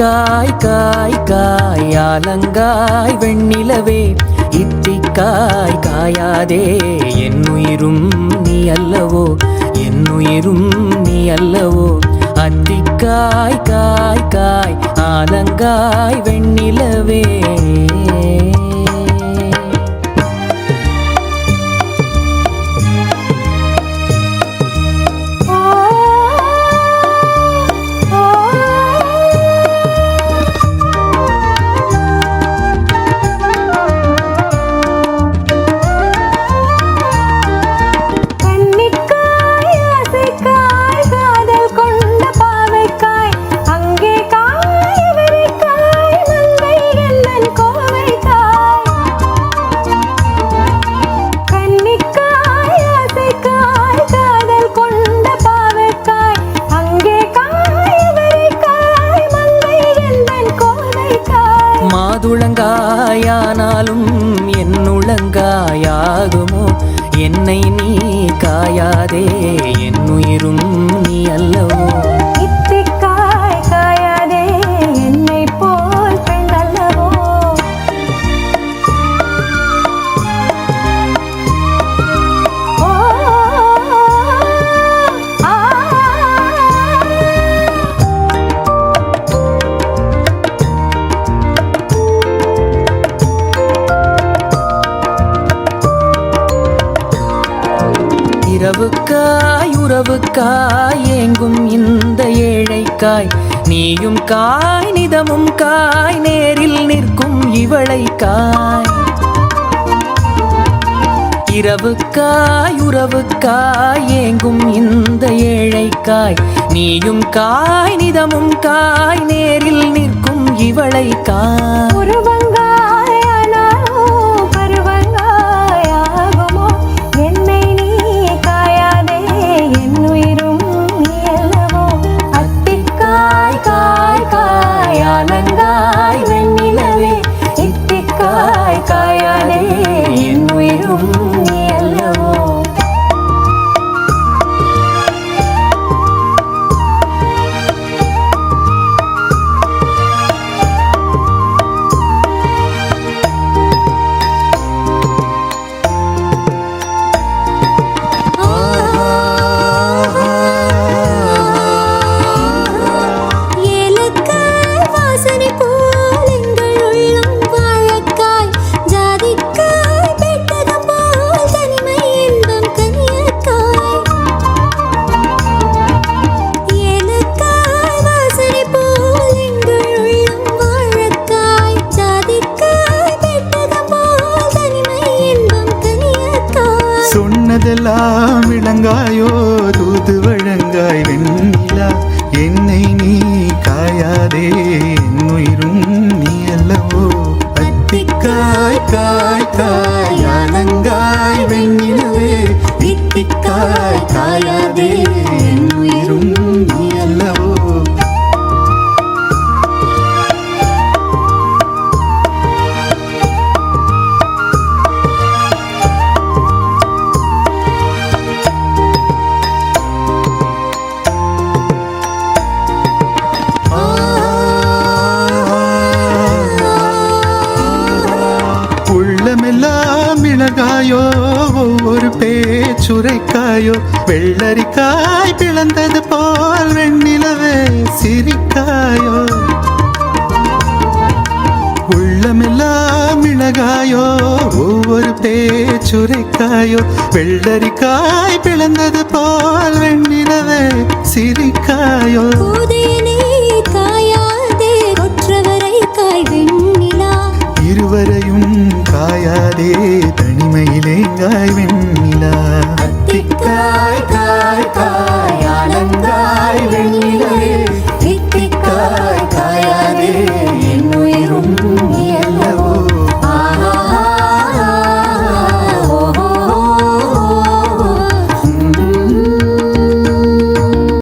அத்திக்காய் காய் காய் ஆலங்காய் வெண்ணிலவே இத்திக்காய் காயாதே என்னுயிரும் நீ அல்லவோ என்னுயிரும் நீ அல்லவோ அத்திக்காய் காய் காய் ஆலங்காய் வெண்ணிலவே மாதுளங்காயானாலும் என்னுளங்காயாகுமோ என்னை நீ காயாதே என்னுயிரும் நீ அல்லவோ இத்திக்காய் காயாதே என்னை போல் பெண் அல்லவோ இரவுக்காய் உறவுக்காய் ஏங்கும் இந்த ஏழைக்காய் நீயும் காய் நிதமும் காய் நேரில் நிற்கும் இவளைக்காய் இரவுக்காய் உறவுக்காய் ஏங்கும் இந்த ஏழைக்காய் நீயும் காய் நிதமும் காய் நேரில் நிற்கும் இவளைக்காய் ஆலங்காய் வெண்ணிலவே இத்திக்காய் காயாதே என்னுயிரும் நீ அல்லவோ சொன்னதெல்லாம் விளங்காயோ தூது வழங்காய் வெண்ணிலா என்னை நீ காயாதே என்னுயிரும் நீ அல்லவோ அத்திக்காய் காய் காய் ஆலங்காய் வெண்ணிலவே இத்திக்காய் காயாதே என்னுயிரும் நீ அல்லவோ மிளகாயோ ஒவ்வொரு பேச்சுரைக்காயோ வெள்ளரிக்காய் பிளந்தது போல் வெண்ணிலவே சிரிக்காயோ உள்ளமெல்லாம் மிளகாயோ ஒவ்வொரு பேச்சுரைக்காயோ வெள்ளரிக்காய் பிளந்தது போல் வெண்ணிலவே சிரிக்காயோ இருவரையும் காயாதே தனிமையிலே காய் வெண்ணிலா அத்திக்காய்